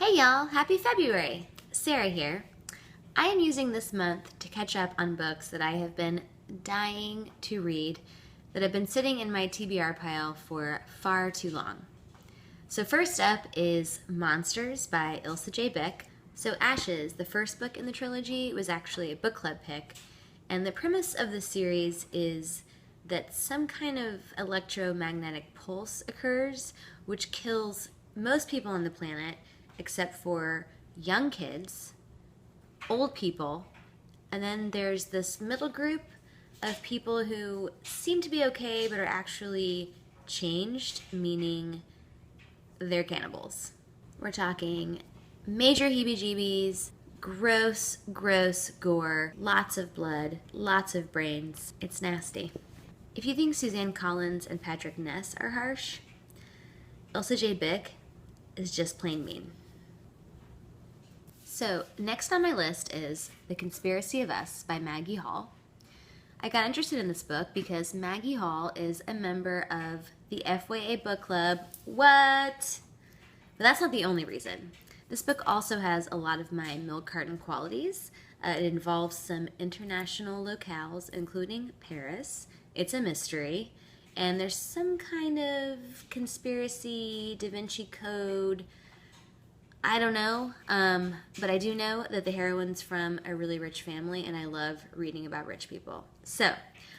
Hey y'all, happy February! Sarah here. I am using this month to catch up on books that I have been dying to read that have been sitting in my TBR pile for far too long. So first up is Monsters by Ilsa J. Beck. So Ashes, the first book in the trilogy, was actually a book club pick, and the premise of the series is that some kind of electromagnetic pulse occurs which kills most people on the planet except for young kids, old people, and then there's this middle group of people who seem to be okay but are actually changed, meaning they're cannibals. We're talking major heebie-jeebies, gross, gross gore, lots of blood, lots of brains. It's nasty. If you think Suzanne Collins and Patrick Ness are harsh, Ilsa J. Beck is just plain mean. So next on my list is The Conspiracy of Us by Maggie Hall. I got interested in this book because Maggie Hall is a member of the FYA book club. What? But that's not the only reason. This book also has a lot of my milk carton qualities. It involves some international locales, including Paris. It's a mystery. And there's some kind of conspiracy, Da Vinci Code, I don't know, but I do know that the heroine's from a really rich family, and I love reading about rich people. So,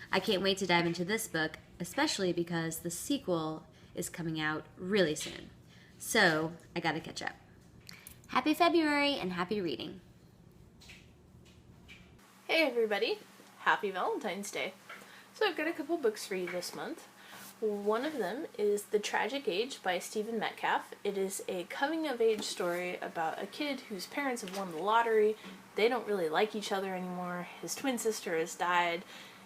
I can't wait to dive into this book, especially because the sequel is coming out really soon. So, I gotta catch up. Happy February and happy reading. Hey everybody, happy Valentine's Day. So I've got a couple books for you this month. One of them is The Tragic Age by Stephen Metcalfe. It is a coming-of-age story about a kid whose parents have won the lottery. They don't really like each other anymore. His twin sister has died,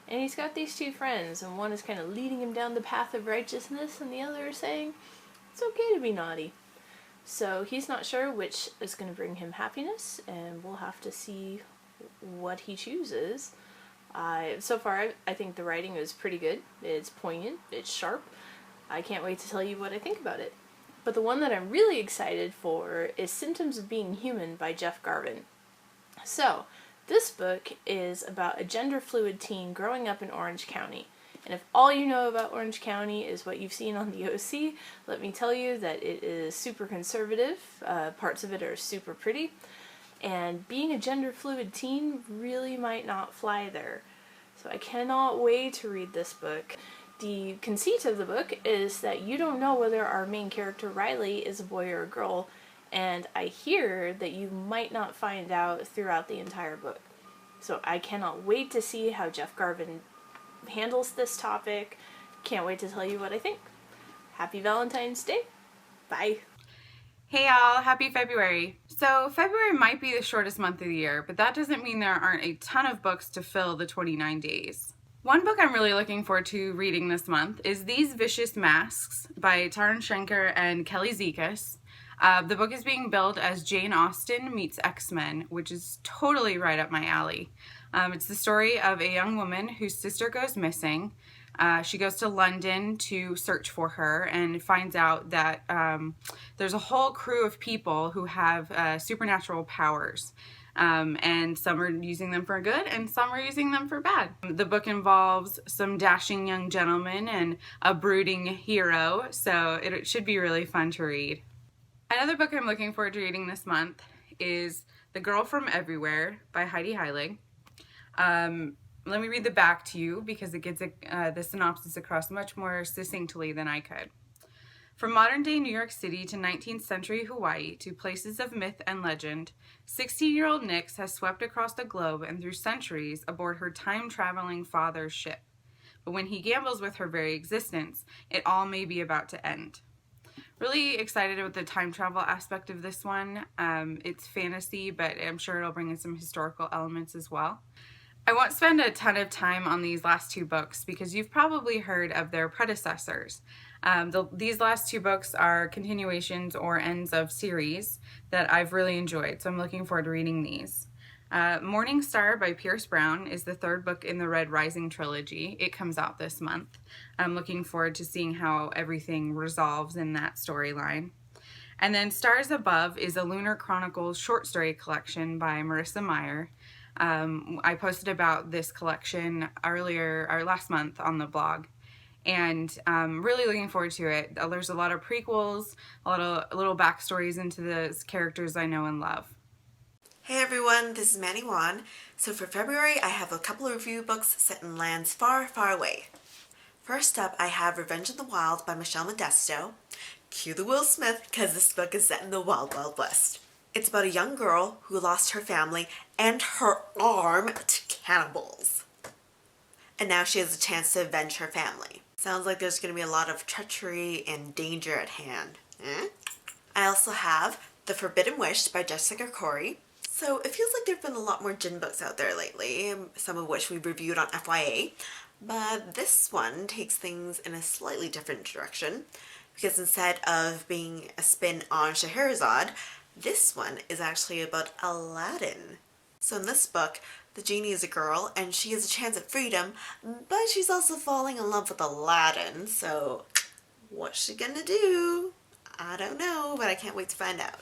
and he's got these two friends, and one is kind of leading him down the path of righteousness, and the other is saying, it's okay to be naughty. So he's not sure which is going to bring him happiness, and we'll have to see what he chooses. So far, I think the writing is pretty good. It's poignant, it's sharp. I can't wait to tell you what I think about it. But the one that I'm really excited for is Symptoms of Being Human by Jeff Garvin. So, this book is about a gender-fluid teen growing up in Orange County. And if all you know about Orange County is what you've seen on the OC, let me tell you that it is super conservative. Parts of it are super pretty. And being a gender-fluid teen really might not fly there. So I cannot wait to read this book. The conceit of the book is that you don't know whether our main character Riley is a boy or a girl, and I hear that you might not find out throughout the entire book. So I cannot wait to see how Jeff Garvin handles this topic. Can't wait to tell you what I think. Happy Valentine's Day. Bye. Hey y'all, happy February. So February might be the shortest month of the year, but that doesn't mean there aren't a ton of books to fill the 29 days. One book I'm really looking forward to reading this month is These Vicious Masks by Tarun, Shanker, and Kelly Zekas. The book is being billed as Jane Austen meets X-Men, which is totally right up my alley. It's the story of a young woman whose sister goes missing. She goes to London to search for her and finds out that there's a whole crew of people who have supernatural powers. And some are using them for good and some are using them for bad. The book involves some dashing young gentlemen and a brooding hero, so it should be really fun to read. Another book I'm looking forward to reading this month is The Girl from Everywhere by Heidi Heilig. Let me read the back to you because it gets the synopsis across much more succinctly than I could. From modern-day New York City to 19th century Hawaii to places of myth and legend, 16-year-old Nix has swept across the globe and through centuries aboard her time-traveling father's ship. But when he gambles with her very existence, it all may be about to end. Really excited about the time travel aspect of this one. It's fantasy, but I'm sure it'll bring in some historical elements as well. I won't spend a ton of time on these last two books because you've probably heard of their predecessors. These last two books are continuations or ends of series that I've really enjoyed, so I'm looking forward to reading these. Morning Star by Pierce Brown is the third book in the Red Rising trilogy. It comes out this month. I'm looking forward to seeing how everything resolves in that storyline. And then Stars Above is a Lunar Chronicles short story collection by Marissa Meyer. I posted about this collection earlier, or last month on the blog, and really looking forward to it. There's a lot of prequels, a lot of little backstories into the characters I know and love. Hey everyone, this is Manny Wan. So for February, I have a couple of review books set in lands far, far away. First up, I have Revenge in the Wild by Michelle Modesto. Cue the Will Smith, because this book is set in the Wild Wild West. It's about a young girl who lost her family and her arm to cannibals. And now she has a chance to avenge her family. Sounds like there's going to be a lot of treachery and danger at hand. I also have The Forbidden Wish by Jessica Corey. So it feels like there have been a lot more Jinn books out there lately, some of which we reviewed on FYA. But this one takes things in a slightly different direction, because instead of being a spin on Scheherazade, this one is actually about Aladdin. So in this book, the genie is a girl and she has a chance at freedom, but she's also falling in love with Aladdin, so what's she gonna do? I don't know, but I can't wait to find out.